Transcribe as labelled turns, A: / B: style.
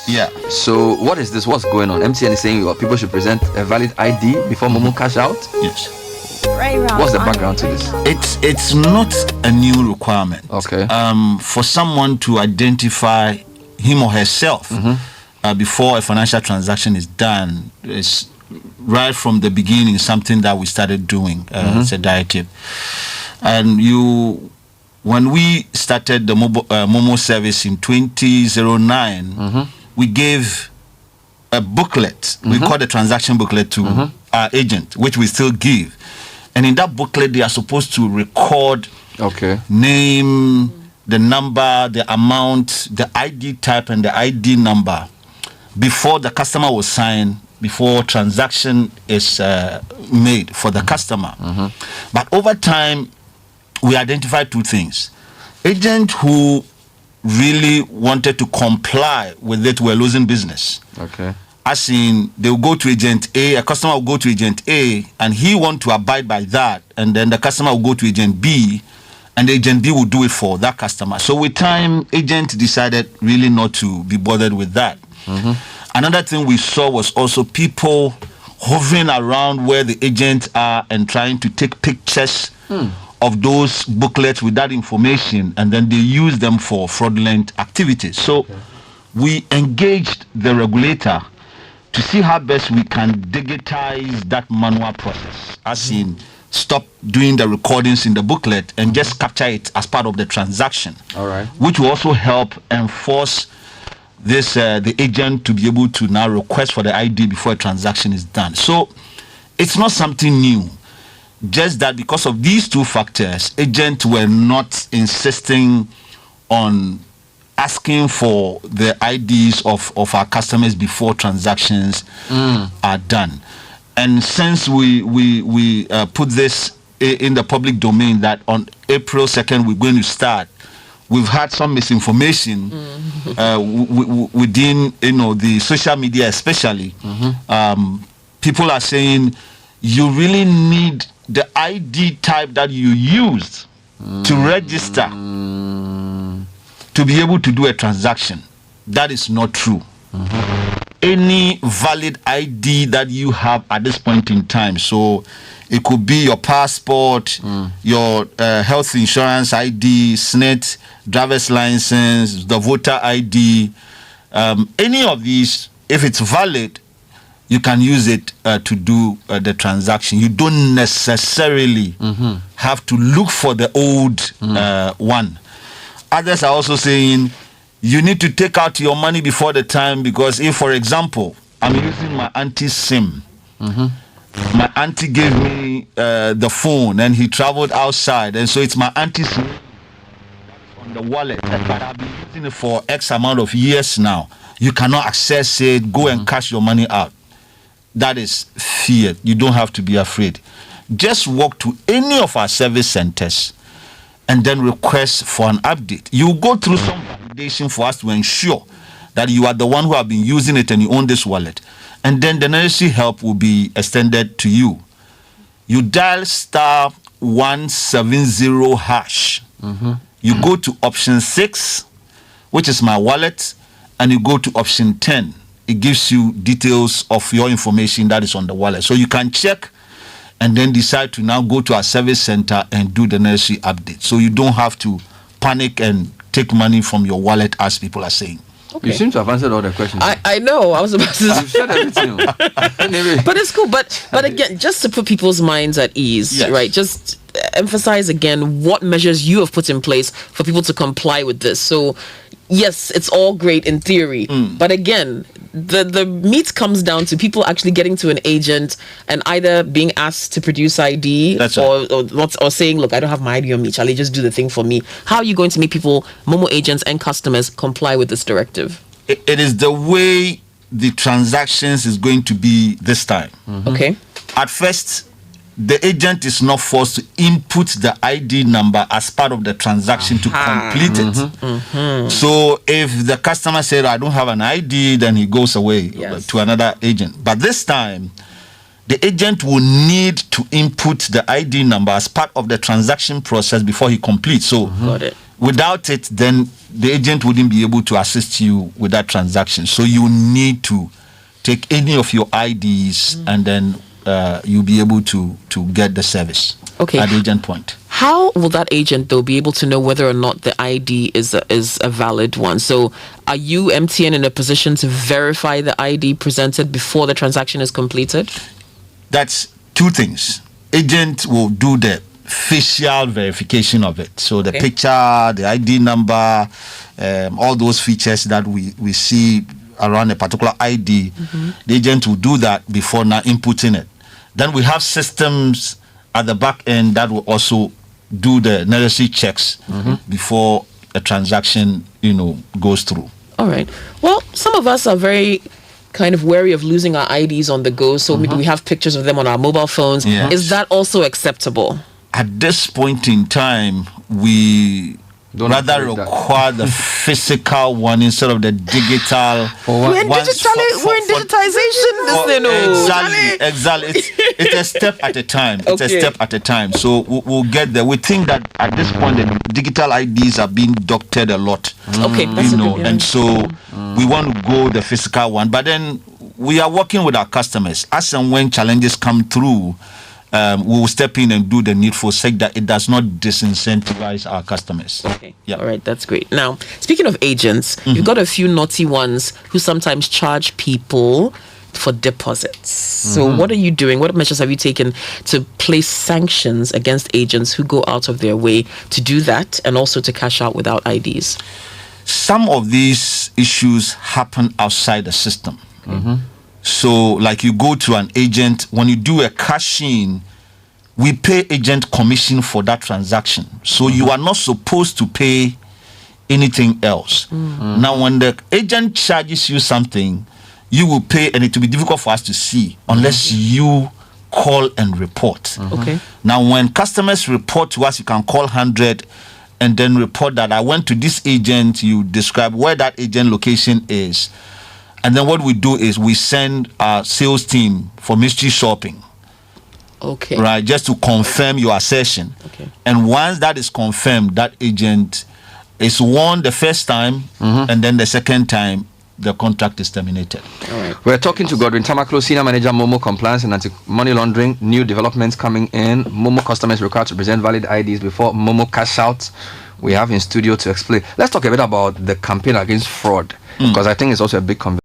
A: Yeah.
B: So what is this? What's going on? MTN is saying people should present a valid ID before Momo cash out.
A: Yes.
B: What's the background to this?
A: It's not a new requirement.
B: Okay.
A: For someone to identify him or herself before a financial transaction is done is right from the beginning something that we started doing. It's a directive. And when we started the Momo service in 2009, we gave a booklet. We call the transaction booklet to our agent, which we still give. And in that booklet, they are supposed to record name, the number, the amount, the ID type, and the ID number before the customer will sign, before transaction is made for the customer. But over time, we identified two things. Agents who really wanted to comply with it were losing business.
B: Okay.
A: As in, they will go to agent A, a customer will go to agent A, and he want to abide by that, and then the customer will go to agent B, and the agent B will do it for that customer. So with time, agent decided really not to be bothered with that. Another thing we saw was also people hovering around where the agents are and trying to take pictures of those booklets with that information, and then they use them for fraudulent activities. So we engaged the regulator to see how best we can digitize that manual process, as in stop doing the recordings in the booklet and just capture it as part of the transaction.
B: All right.
A: Which will also help enforce this the agent to be able to now request for the ID before a transaction is done. So it's not something new. Just that because of these two factors, agents were not insisting on asking for the IDs of our customers before transactions are done. And since we put this in the public domain that on April 2nd we're going to start, we've had some misinformation within the social media especially. People are saying you really need the ID type that you used to register to be able to do a transaction. That is not true. Any valid ID that you have at this point in time, so it could be your passport, your health insurance ID, SNET, driver's license, the voter ID, any of these, if it's valid, you can use it to do the transaction. You don't necessarily have to look for the old one. Others are also saying you need to take out your money before the time, because if, for example, I'm using my auntie's SIM, my auntie gave me the phone and he traveled outside, and so it's my auntie's SIM on the wallet, but I've been using it for X amount of years now. You cannot access it, go and cash your money out. That is fear. You don't have to be afraid. Just walk to any of our service centers and then request for an update. You go through some validation for us to ensure that you are the one who have been using it and you own this wallet. And then the necessary help will be extended to you. You dial star 170 hash. You go to option 6, which is my wallet, and you go to option 10. It gives you details of your information that is on the wallet. So you can check and then decide to now go to our service center and do the necessary update. So you don't have to panic and take money from your wallet, as people are saying.
B: Okay. You seem to have answered all the questions.
C: I know. I was about to
B: You've said everything.
C: But it's cool. But again, just to put people's minds at ease, right? Just emphasize again what measures you have put in place for people to comply with this. So yes, it's all great in theory, but again, the meat comes down to people actually getting to an agent and either being asked to produce ID or saying, look, I don't have my ID on me, Charlie, just do the thing for me. How are you going to make people, Momo agents and customers, comply with this directive?
A: It is the way the transactions is going to be this time.
C: Okay.
A: At first, the agent is not forced to input the ID number as part of the transaction to complete it. So if the customer said, I don't have an ID, then he goes away to another agent. But this time, the agent will need to input the ID number as part of the transaction process before he completes. So without it, then the agent wouldn't be able to assist you with that transaction. So you need to take any of your IDs and then you'll be able to get the service at the agent point.
C: How will that agent, though, be able to know whether or not the ID is a valid one? So are you, MTN, in a position to verify the ID presented before the transaction is completed?
A: That's two things. Agent will do the facial verification of it. So the picture, the ID number, all those features that we see around a particular ID, the agent will do that before now inputting it. Then we have systems at the back end that will also do the necessary checks before a transaction, goes through.
C: All right. Well, some of us are very kind of wary of losing our IDs on the go, so maybe we have pictures of them on our mobile phones.
A: Yes.
C: Is that also acceptable?
A: At this point in time, we rather require the physical one instead of the digital.
C: We're in digitization.
A: Exactly. It's a step at a time. It's a step at a time. So we'll get there. We think that at this point, the digital IDs are being doctored a lot.
C: Okay, that's
A: and so we want to go the physical one. But then we are working with our customers. As and when challenges come through, we will step in and do the needful such that it does not disincentivize our customers.
C: Okay. Yeah. All right. That's great. Now, speaking of agents, you've got a few naughty ones who sometimes charge people for deposits. So what are you doing? What measures have you taken to place sanctions against agents who go out of their way to do that and also to cash out without IDs?
A: Some of these issues happen outside the system. So, like you go to an agent, when you do a cash-in, we pay agent commission for that transaction. So you are not supposed to pay anything else. Now, when the agent charges you something, you will pay, and it will be difficult for us to see unless you call and report.
C: Okay.
A: Now, when customers report to us, you can call 100 and then report that I went to this agent. You describe where that agent location is. And then what we do is we send our sales team for mystery shopping.
C: Okay.
A: Right, just to confirm your assertion.
C: Okay.
A: And once that is confirmed, that agent is warned the first time, and then the second time, the contract is terminated.
B: All right. We're talking to Godwin Tamaklo, Senior Manager, Momo Compliance and Anti-Money Laundering. New developments coming in. Momo customers required to present valid IDs before Momo cash out. We have in studio to explain. Let's talk a bit about the campaign against fraud, because I think it's also a big conversation.